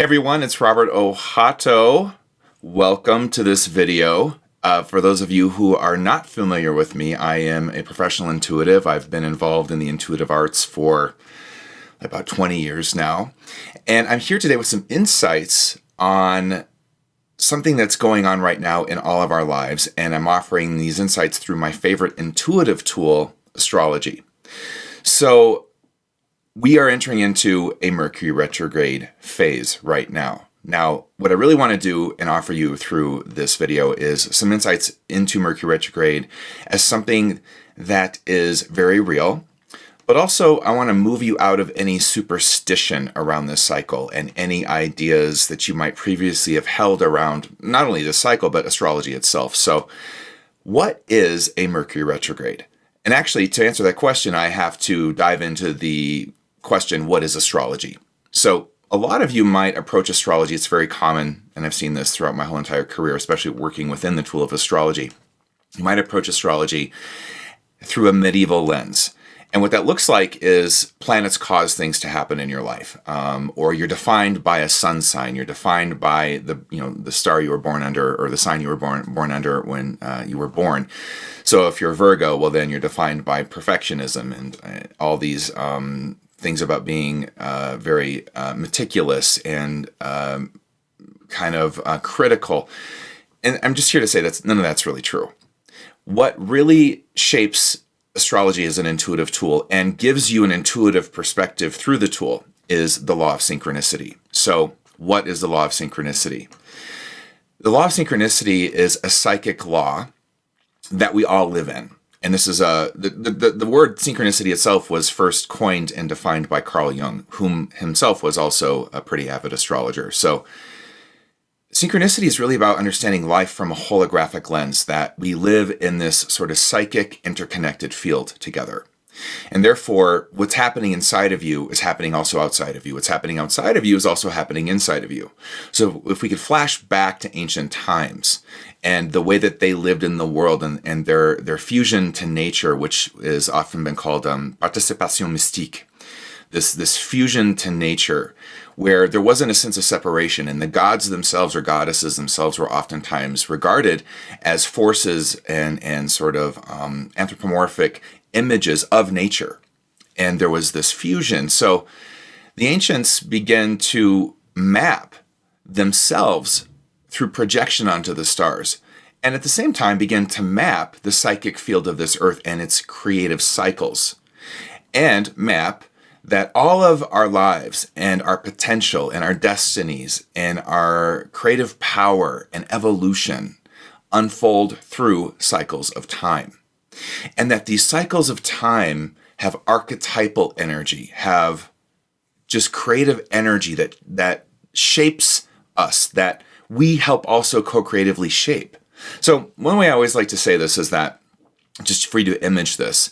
Everyone, it's Robert Ohato. Welcome to this video. For those of you who are not familiar with me, I am a professional intuitive. I've been involved in the intuitive arts for about 20 years now. And I'm here today with some insights on something that's going on right now in all of our lives. And I'm offering these insights through my favorite intuitive tool, astrology. So we are entering into a Mercury retrograde phase right now. Now, what I really want to do and offer you through this video is some insights into Mercury retrograde as something that is very real, but also I want to move you out of any superstition around this cycle and any ideas that you might previously have held around not only the cycle, but astrology itself. So what is a Mercury retrograde? And actually, to answer that question, I have to dive into the question, what is astrology? So a lot of you might approach astrology. It's very common, and I've seen this throughout my whole entire career, especially working within the tool of astrology. You might approach astrology through a medieval lens. And what that looks like is planets cause things to happen in your life, or you're defined by a sun sign. You're defined by the star you were born under, or the sign you were born under when you were born. So if you're Virgo, well, then you're defined by perfectionism and all these things about being very meticulous and kind of critical. And I'm just here to say that none of that's really true. What really shapes astrology as an intuitive tool and gives you an intuitive perspective through the tool is the Law of Synchronicity. So what is the Law of Synchronicity? The Law of Synchronicity is a psychic law that we all live in. And this is the word synchronicity itself was first coined and defined by Carl Jung, whom himself was also a pretty avid astrologer. So synchronicity is really about understanding life from a holographic lens, that we live in this sort of psychic interconnected field together. And therefore, what's happening inside of you is happening also outside of you. What's happening outside of you is also happening inside of you. So if we could flash back to ancient times and the way that they lived in the world and their fusion to nature, which is often been called participation mystique, this fusion to nature, where there wasn't a sense of separation, and the gods themselves or goddesses themselves were oftentimes regarded as forces and sort of anthropomorphic images of nature. And there was this fusion. So the ancients began to map themselves through projection onto the stars, and at the same time began to map the psychic field of this earth and its creative cycles, and map that all of our lives and our potential and our destinies and our creative power and evolution unfold through cycles of time. And that these cycles of time have archetypal energy, have just creative energy that shapes us, that we help also co-creatively shape. So one way I always like to say this is that, just for you to image this,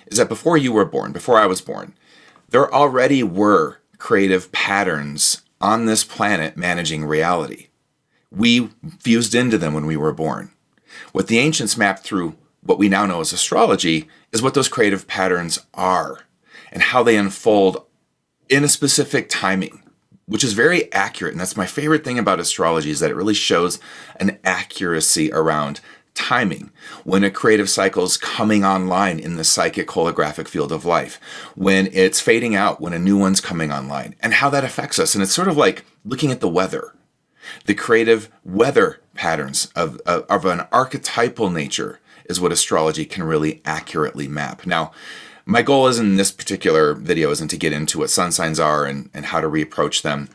is that before you were born, before I was born, there already were creative patterns on this planet managing reality. We fused into them when we were born. What the ancients mapped through what we now know as astrology is what those creative patterns are and how they unfold in a specific timing, which is very accurate. And that's my favorite thing about astrology, is that it really shows an accuracy around timing, when a creative cycle is coming online in the psychic holographic field of life, when it's fading out, when a new one's coming online, and how that affects us. And it's sort of like looking at the weather, the creative weather patterns of an archetypal nature is what astrology can really accurately map. Now, my goal is in this particular video isn't to get into what sun signs are and how to reapproach them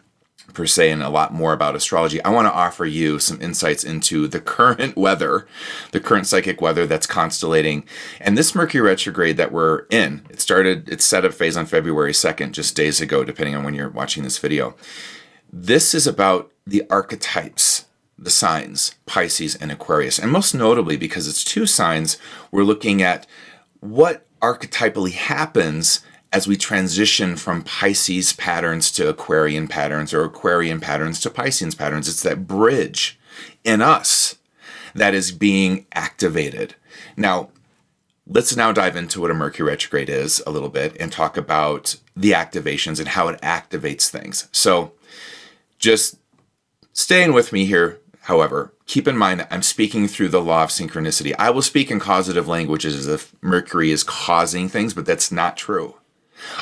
per se, and a lot more about astrology. I want to offer you some insights into the current weather, the current psychic weather that's constellating. And this Mercury retrograde that we're in, its setup phase on February 2nd, just days ago, depending on when you're watching this video. This is about the archetypes, the signs, Pisces and Aquarius. And most notably, because it's two signs, we're looking at what archetypally happens as we transition from Pisces patterns to Aquarian patterns, or Aquarian patterns to Piscean patterns. It's that bridge in us that is being activated. Now, let's now dive into what a Mercury retrograde is a little bit and talk about the activations and how it activates things. So Just staying with me here, however, keep in mind that I'm speaking through the law of synchronicity. I will speak in causative languages as if Mercury is causing things, but that's not true.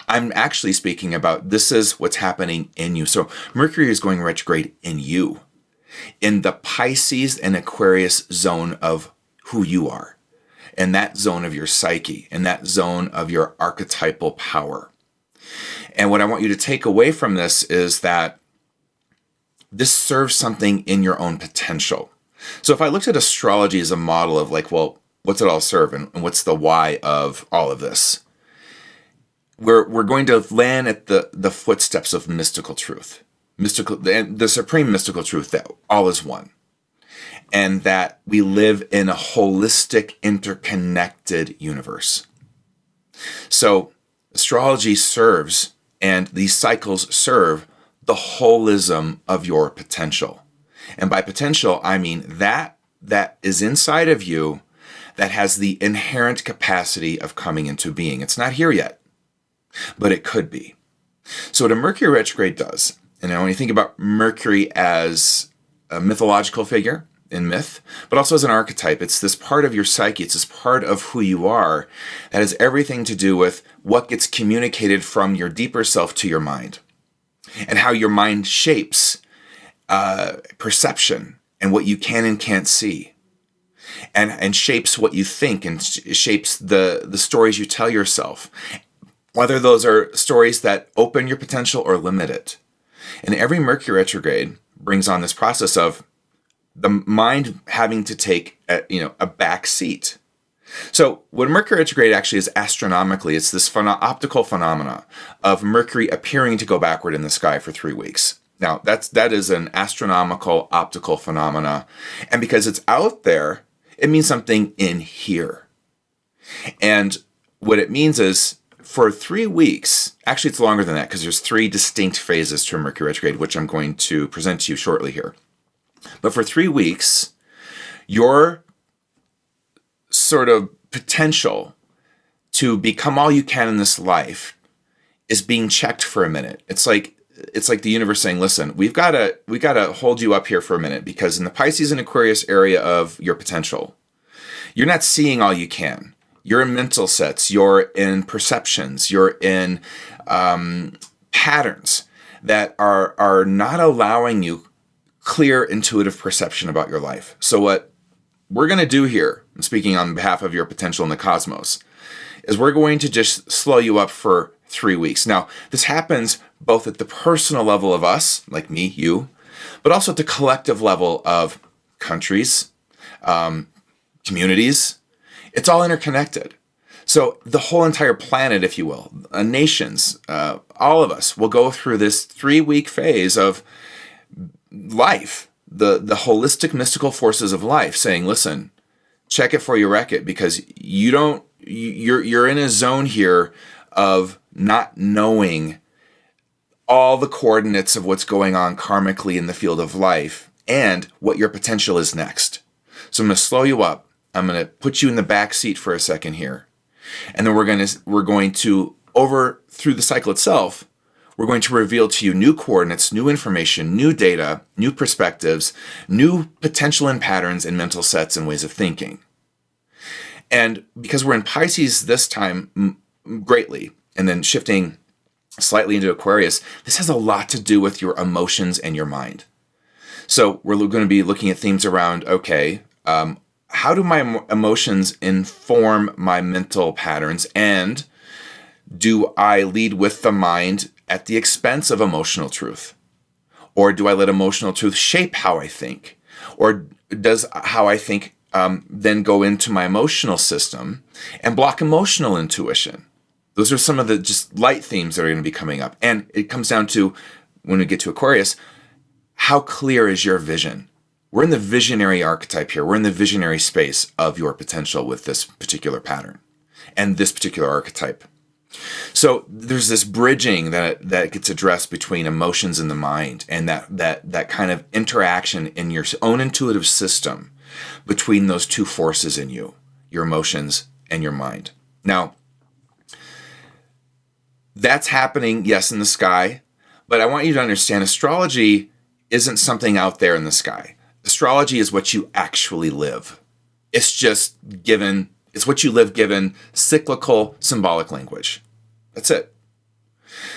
I'm actually speaking about this is what's happening in you. So Mercury is going retrograde in you, in the Pisces and Aquarius zone of who you are, in that zone of your psyche, in that zone of your archetypal power. And what I want you to take away from this is that this serves something in your own potential. So if I looked at astrology as a model of like, well, what's it all serve and what's the why of all of this? We're going to land at the footsteps of mystical truth, the supreme mystical truth that all is one, and that we live in a holistic, interconnected universe. So astrology serves, and these cycles serve the holism of your potential. And by potential, I mean that is inside of you that has the inherent capacity of coming into being. It's not here yet, but it could be. So what a Mercury retrograde does, and when you think about Mercury as a mythological figure in myth, but also as an archetype, it's this part of your psyche, it's this part of who you are that has everything to do with what gets communicated from your deeper self to your mind, and how your mind shapes perception and what you can and can't see, and shapes what you think, and shapes the stories you tell yourself, whether those are stories that open your potential or limit it. And every Mercury retrograde brings on this process of the mind having to take a back seat. So what Mercury retrograde actually is astronomically, it's this optical phenomena of Mercury appearing to go backward in the sky for 3 weeks. Now that is an astronomical optical phenomena, and because it's out there, it means something in here. And what it means is for 3 weeks, actually it's longer than that because there's 3 distinct phases to a Mercury retrograde, which I'm going to present to you shortly here. But for 3 weeks, your sort of potential to become all you can in this life is being checked for a minute. It's like the universe saying, listen, we gotta hold you up here for a minute, because in the Pisces and Aquarius area of your potential, you're not seeing all you can. You're in mental sets, you're in perceptions, you're in patterns that are not allowing you clear intuitive perception about your life. So what we're going to do here, I'm speaking on behalf of your potential in the cosmos, is we're going to just slow you up for 3 weeks. Now, this happens both at the personal level of us, like me, you, but also at the collective level of countries, communities. It's all interconnected. So the whole entire planet, if you will, nations, all of us will go through this 3-week phase of life, the holistic mystical forces of life saying, listen, check it for you wreck it, because you're in a zone here of not knowing all the coordinates of what's going on karmically in the field of life and what your potential is next. So I'm going to slow you up. I'm going to put you in the back seat for a second here. And then we're going to through the cycle itself, we're going to reveal to you new coordinates, new information, new data, new perspectives, new potential and patterns and mental sets and ways of thinking. And because we're in Pisces this time greatly, and then shifting slightly into Aquarius, this has a lot to do with your emotions and your mind. So we're going to be looking at themes around, okay, how do my emotions inform my mental patterns, and do I lead with the mind at the expense of emotional truth? Or do I let emotional truth shape how I think? Or does how I think then go into my emotional system and block emotional intuition? Those are some of the just light themes that are going to be coming up. And it comes down to, when we get to Aquarius, how clear is your vision? We're in the visionary archetype here. We're in the visionary space of your potential with this particular pattern and this particular archetype. So there's this bridging that gets addressed between emotions and the mind, and that kind of interaction in your own intuitive system between those two forces in you, your emotions and your mind. Now, that's happening, yes, in the sky, but I want you to understand astrology isn't something out there in the sky. Astrology is what you actually live. It's just given, it's what you live given cyclical symbolic language. That's it.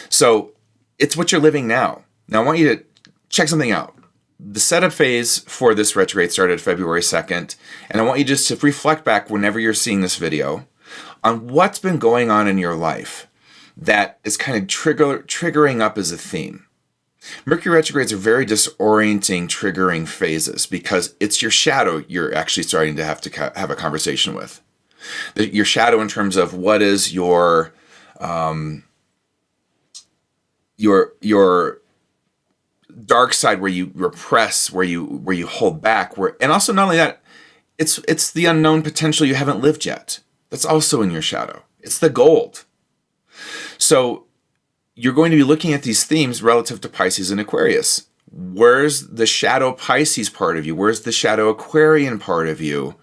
So it's what you're living now. Now I want you to check something out. The setup phase for this retrograde started February 2nd, and I want you just to reflect back whenever you're seeing this video on what's been going on in your life that is kind of triggering up as a theme. Mercury retrogrades are very disorienting, triggering phases because it's your shadow you're actually starting to have a conversation with. Your shadow in terms of what is your dark side, where you repress, where you hold back, and also not only that, it's the unknown potential you haven't lived yet. That's also in your shadow. It's the gold. So you're going to be looking at these themes relative to Pisces and Aquarius. Where's the shadow Pisces part of you? Where's the shadow Aquarian part of you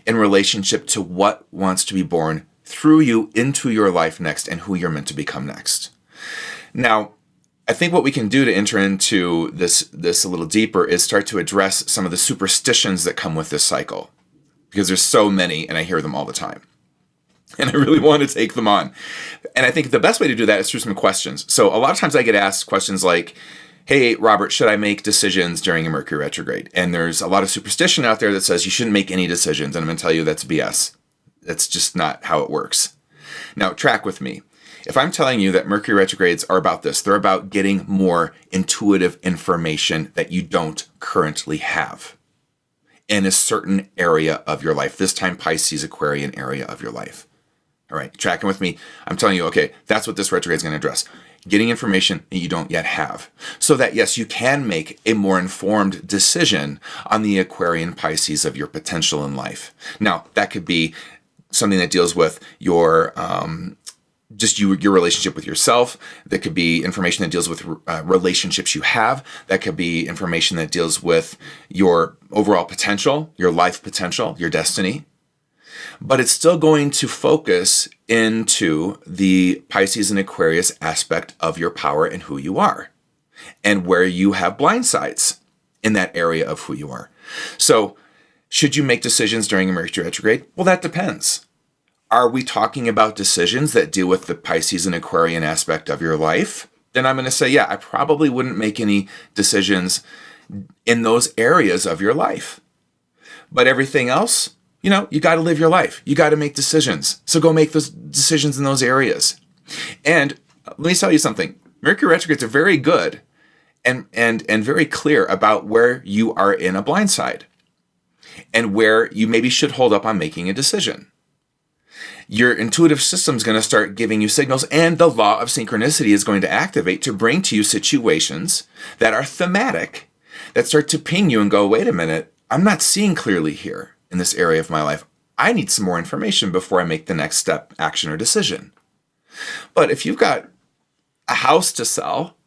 in relationship to what wants to be born through you into your life next and who you're meant to become next? Now, I think what we can do to enter into this a little deeper is start to address some of the superstitions that come with this cycle, because there's so many and I hear them all the time. And I really want to take them on. And I think the best way to do that is through some questions. So a lot of times I get asked questions like, hey, Robert, should I make decisions during a Mercury retrograde? And there's a lot of superstition out there that says you shouldn't make any decisions. And I'm going to tell you that's BS. That's just not how it works. Now, track with me. If I'm telling you that Mercury retrogrades are about this, they're about getting more intuitive information that you don't currently have in a certain area of your life, this time Pisces Aquarian area of your life. All right, tracking with me. I'm telling you, okay, that's what this retrograde is going to address. Getting information that you don't yet have. So that, yes, you can make a more informed decision on the Aquarian Pisces of your potential in life. Now, that could be something that deals with your your relationship with yourself. That could be information that deals with relationships you have. That could be information that deals with your overall potential, your life potential, your destiny. But it's still going to focus into the Pisces and Aquarius aspect of your power and who you are, and where you have blind sides in that area of who you are. So, should you make decisions during a Mercury retrograde? Well, that depends. Are we talking about decisions that deal with the Pisces and Aquarian aspect of your life? Then I'm going to say, yeah, I probably wouldn't make any decisions in those areas of your life. But everything else, you got to live your life. You got to make decisions. So go make those decisions in those areas. And let me tell you something. Mercury retrogrades are very good and very clear about where you are in a blind side and where you maybe should hold up on making a decision. Your intuitive system is going to start giving you signals, and the law of synchronicity is going to activate to bring to you situations that are thematic, that start to ping you and go, wait a minute, I'm not seeing clearly here in this area of my life. I need some more information before I make the next step, action, or decision. But if you've got a house to sell,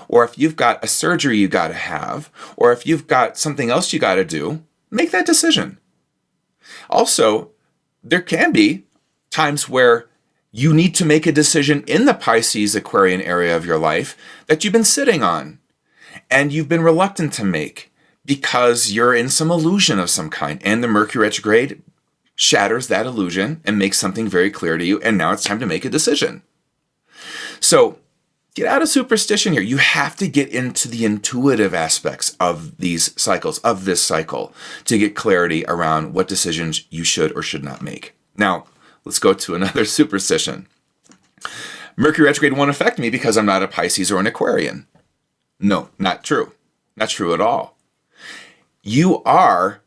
or if you've got a surgery you got to have, or if you've got something else you got to do, make that decision. Also, there can be times where you need to make a decision in the Pisces Aquarian area of your life that you've been sitting on and you've been reluctant to make because you're in some illusion of some kind, and the Mercury retrograde shatters that illusion and makes something very clear to you, and now it's time to make a decision. So get out of superstition here. You have to get into the intuitive aspects of these cycles, of this cycle, to get clarity around what decisions you should or should not make. Now, let's go to another superstition. Mercury retrograde won't affect me because I'm not a Pisces or an Aquarian. No, not true. Not true at all. You are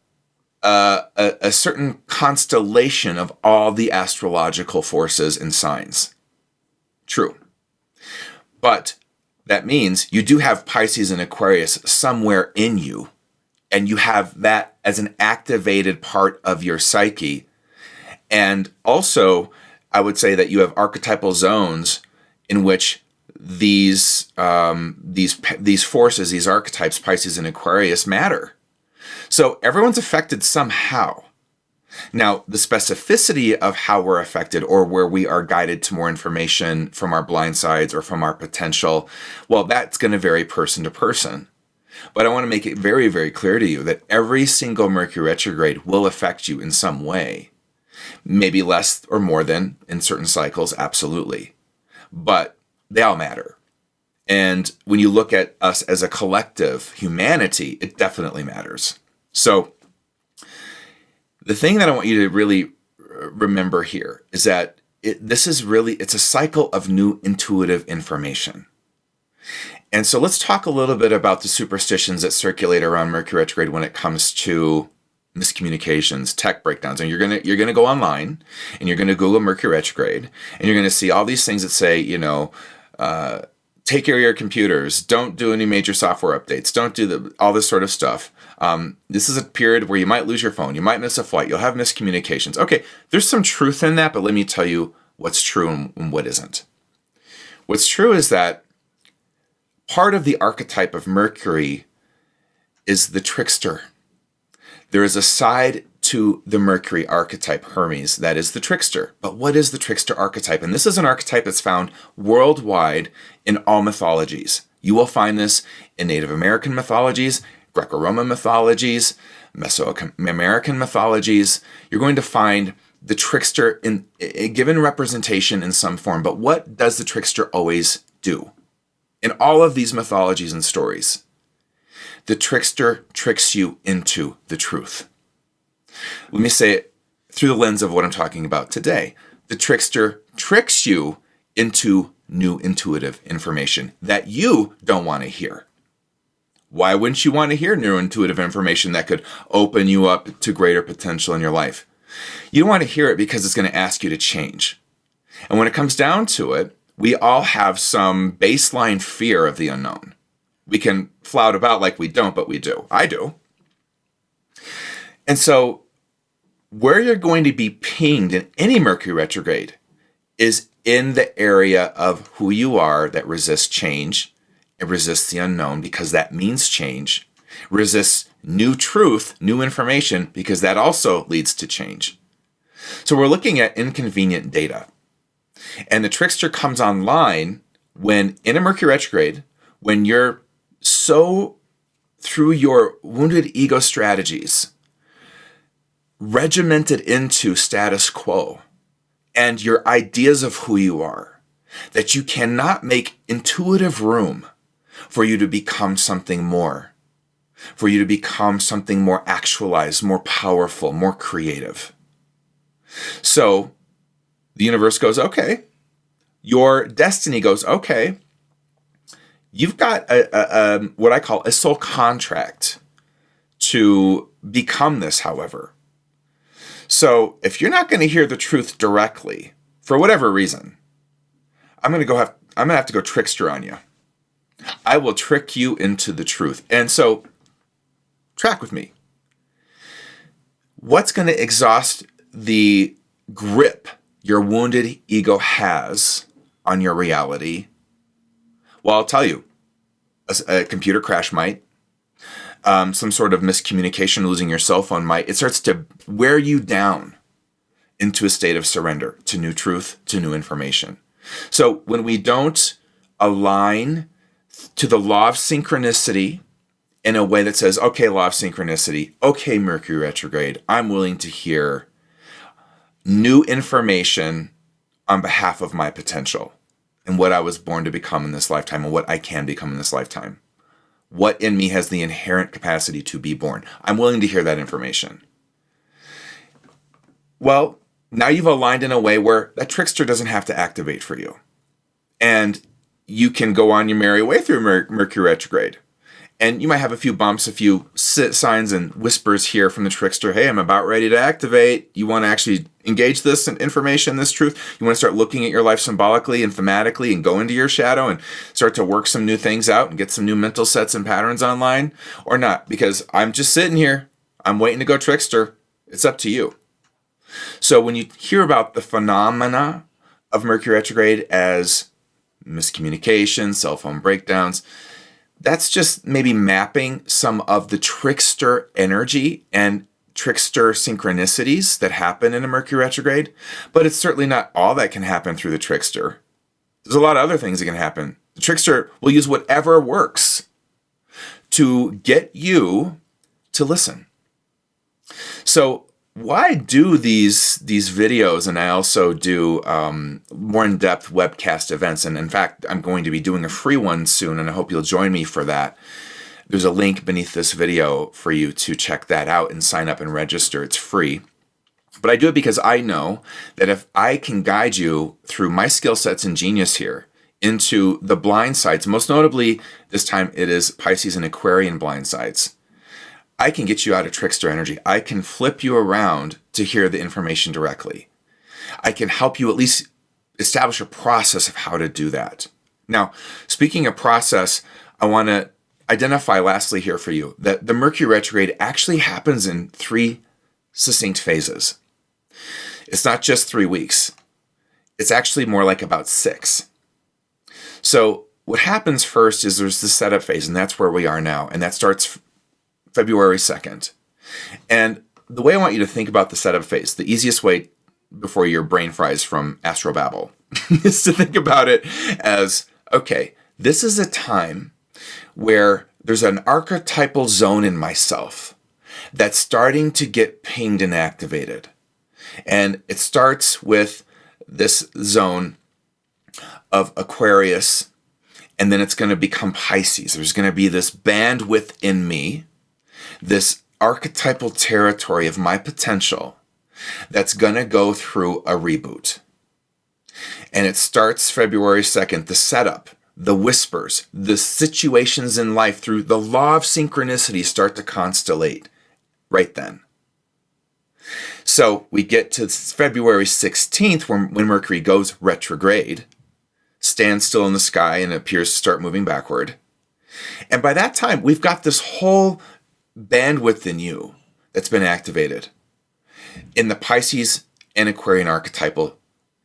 a certain constellation of all the astrological forces and signs. True. But that means you do have Pisces and Aquarius somewhere in you, and you have that as an activated part of your psyche. And also, I would say that you have archetypal zones in which these forces, these archetypes, Pisces and Aquarius, matter. So everyone's affected somehow. Now, the specificity of how we're affected or where we are guided to more information from our blind sides or from our potential, well, that's going to vary person to person. But I want to make it very, very clear to you that every single Mercury retrograde will affect you in some way. Maybe less or more than in certain cycles, absolutely. But they all matter. And when you look at us as a collective humanity, it definitely matters. So the thing that I want you to really remember here is that it's a cycle of new intuitive information. And so let's talk a little bit about the superstitions that circulate around Mercury retrograde when it comes to miscommunications, tech breakdowns. And you're gonna go online and you're gonna Google Mercury retrograde, and you're gonna see all these things that say, take care of your computers, don't do any major software updates, don't do all this sort of stuff. This is a period where you might lose your phone, you might miss a flight, you'll have miscommunications. Okay, there's some truth in that, but let me tell you what's true and what isn't. What's true is that part of the archetype of Mercury is the trickster. There is a side to the Mercury archetype, Hermes, that is the trickster. But what is the trickster archetype? And this is an archetype that's found worldwide in all mythologies. You will find this in Native American mythologies, Greco-Roman mythologies, Mesoamerican mythologies. You're going to find the trickster in a given representation in some form. But what does the trickster always do? In all of these mythologies and stories, the trickster tricks you into the truth. Let me say it through the lens of what I'm talking about today. The trickster tricks you into new intuitive information that you don't want to hear. Why wouldn't you want to hear new intuitive information that could open you up to greater potential in your life? You don't want to hear it because it's going to ask you to change. And when it comes down to it, we all have some baseline fear of the unknown. We can flout about like we don't, but we do. I do. And so where you're going to be pinged in any Mercury retrograde is in the area of who you are that resists change and resists the unknown because that means change, resists new truth, new information, because that also leads to change. So we're looking at inconvenient data. And the trickster comes online when in a Mercury retrograde, when you're so through your wounded ego strategies, regimented into status quo and your ideas of who you are, that you cannot make intuitive room for you to become something more, for you to become something more actualized, more powerful, more creative. So the universe goes, okay. Your destiny goes, okay. You've got a what I call a soul contract to become this, however. So if you're not going to hear the truth directly, for whatever reason, I'm going to have to go trickster on you. I will trick you into the truth. And so track with me. What's going to exhaust the grip your wounded ego has on your reality? Well, I'll tell you, a computer crash might, some sort of miscommunication, losing your cell phone might. It starts to wear you down into a state of surrender to new truth, to new information. So when we don't align to the law of synchronicity in a way that says, okay, law of synchronicity, okay, Mercury retrograde, I'm willing to hear new information on behalf of my potential and what I was born to become in this lifetime and what I can become in this lifetime. What in me has the inherent capacity to be born? I'm willing to hear that information. Well, now you've aligned in a way where that trickster doesn't have to activate for you. And you can go on your merry way through Mercury retrograde. And you might have a few bumps, a few signs and whispers here from the trickster. Hey, I'm about ready to activate. You want to actually engage this information, this truth. You want to start looking at your life symbolically and thematically and go into your shadow and start to work some new things out and get some new mental sets and patterns online, or not, because I'm just sitting here. I'm waiting to go trickster. It's up to you. So when you hear about the phenomena of Mercury retrograde as miscommunication, cell phone breakdowns, that's just maybe mapping some of the trickster energy and trickster synchronicities that happen in a Mercury retrograde, but it's certainly not all that can happen through the trickster. There's a lot of other things that can happen. The trickster will use whatever works to get you to listen. So why I do these videos, and I also do more in-depth webcast events, and in fact, I'm going to be doing a free one soon, and I hope you'll join me for that. There's a link beneath this video for you to check that out and sign up and register. It's free. But I do it because I know that if I can guide you through my skill sets and genius here into the blind sides, most notably this time it is Pisces and Aquarian blind sides, I can get you out of trickster energy. I can flip you around to hear the information directly. I can help you at least establish a process of how to do that. Now, speaking of process, I want to identify lastly here for you that the Mercury retrograde actually happens in 3 succinct phases. It's not just 3 weeks. It's actually more like about 6. So what happens first is there's the setup phase, and that's where we are now, and that starts February 2nd. And the way I want you to think about the setup phase, the easiest way before your brain fries from astrobabble, is to think about it as, okay, this is a time where there's an archetypal zone in myself that's starting to get pinged and activated. And it starts with this zone of Aquarius, and then it's going to become Pisces. There's going to be this bandwidth in me, this archetypal territory of my potential that's going to go through a reboot. And it starts February 2nd, the setup, the whispers, the situations in life through the law of synchronicity start to constellate right then. So we get to February 16th when Mercury goes retrograde, stands still in the sky and appears to start moving backward. And by that time, we've got this whole bandwidth in you that's been activated in the Pisces and Aquarian archetypal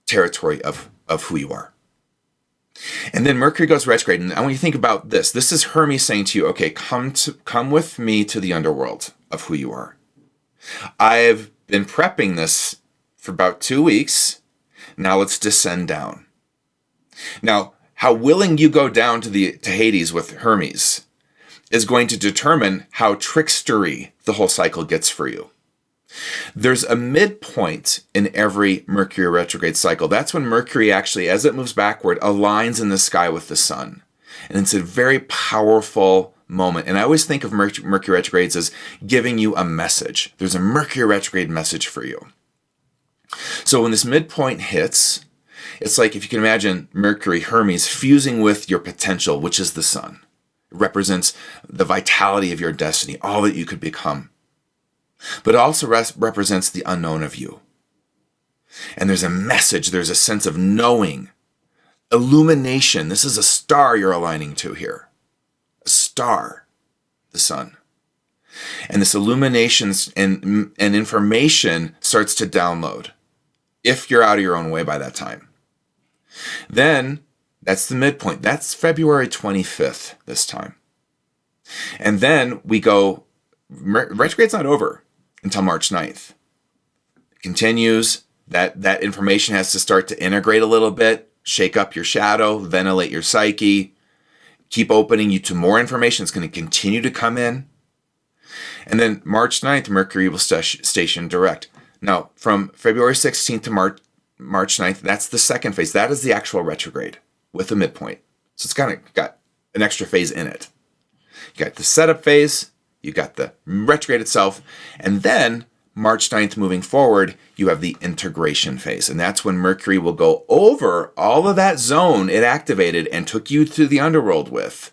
territory of who you are. And then Mercury goes retrograde, and I want you to think about this. This is Hermes saying to you, okay, come with me to the underworld of who you are. I've been prepping this for about 2 weeks. Now let's descend down. Now, how willing you go down to Hades with Hermes is going to determine how trickstery the whole cycle gets for you. There's a midpoint in every Mercury retrograde cycle. That's when Mercury actually, as it moves backward, aligns in the sky with the sun. And it's a very powerful moment. And I always think of Mercury retrogrades as giving you a message. There's a Mercury retrograde message for you. So when this midpoint hits, it's like if you can imagine Mercury, Hermes, fusing with your potential, which is the sun. It represents the vitality of your destiny, all that you could become. But it also represents the unknown of you. And there's a message, there's a sense of knowing, illumination. This is a star you're aligning to here. A star, the sun. And this illumination and information starts to download, if you're out of your own way by that time. Then, that's the midpoint. That's February 25th this time. And then we go, retrograde's not over until March 9th. It continues. That information has to start to integrate a little bit, shake up your shadow, ventilate your psyche, keep opening you to more information. It's going to continue to come in. And then March 9th, Mercury will station direct. Now, from February 16th to March 9th, that's the second phase. That is the actual retrograde with a midpoint. So it's kind of got an extra phase in it. You got the setup phase, you got the retrograde itself, and then March 9th moving forward, you have the integration phase. And that's when Mercury will go over all of that zone it activated and took you to the underworld with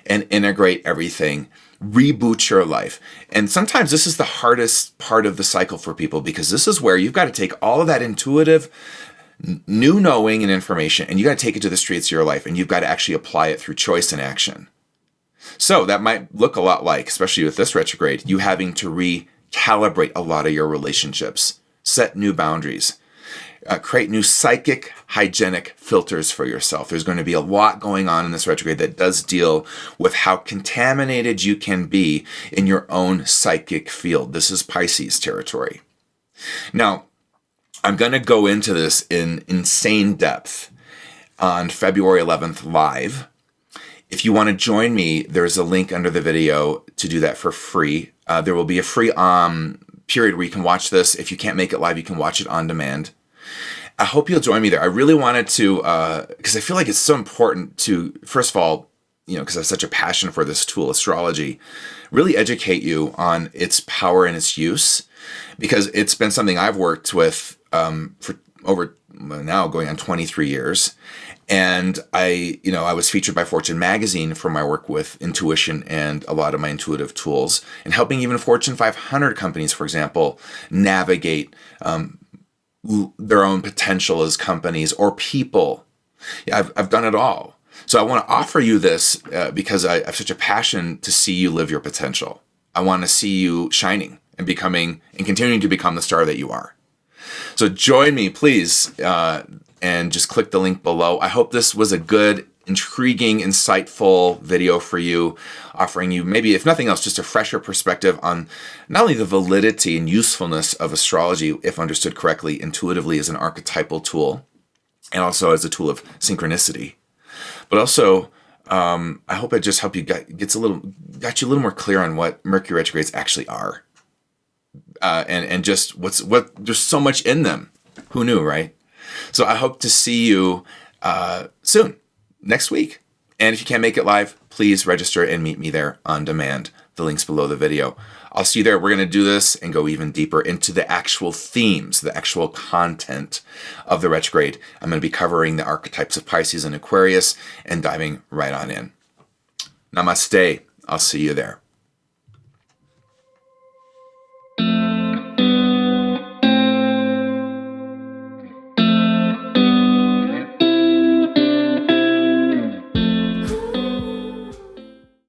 and integrate everything, reboot your life. And sometimes this is the hardest part of the cycle for people because this is where you've got to take all of that intuitive new knowing and information and you got to take it to the streets of your life and you've got to actually apply it through choice and action. So that might look a lot like, especially with this retrograde, you having to recalibrate a lot of your relationships, set new boundaries, create new psychic hygienic filters for yourself. There's going to be a lot going on in this retrograde that does deal with how contaminated you can be in your own psychic field. This is Pisces territory. Now, I'm going to go into this in insane depth on February 11th live If you want to join me, there's a link under the video to do that for free. There will be a free period where you can watch this. If you can't make it live, you can watch it on demand. I hope you'll join me there. I really wanted to, because I feel like it's so important to, first of all, because I have such a passion for this tool, astrology, really educate you on its power and its use, because it's been something I've worked with for over now going on 23 years. And I was featured by Fortune magazine for my work with intuition and a lot of my intuitive tools, and helping even Fortune 500 companies, for example, navigate their own potential as companies or people. Yeah, I've done it all. So I want to offer you this because I have such a passion to see you live your potential. I want to see you shining and continuing to become the star that you are. So join me, please, and just click the link below. I hope this was a good, intriguing, insightful video for you, offering you maybe, if nothing else, just a fresher perspective on not only the validity and usefulness of astrology, if understood correctly, intuitively as an archetypal tool, and also as a tool of synchronicity, but also I hope it just helped you got you a little more clear on what Mercury retrogrades actually are, and just there's so much in them. Who knew, right? So I hope to see you soon, next week. And if you can't make it live, please register and meet me there on demand. The link's below the video. I'll see you there. We're going to do this and go even deeper into the actual themes, the actual content of the retrograde. I'm going to be covering the archetypes of Pisces and Aquarius and diving right on in. Namaste. I'll see you there.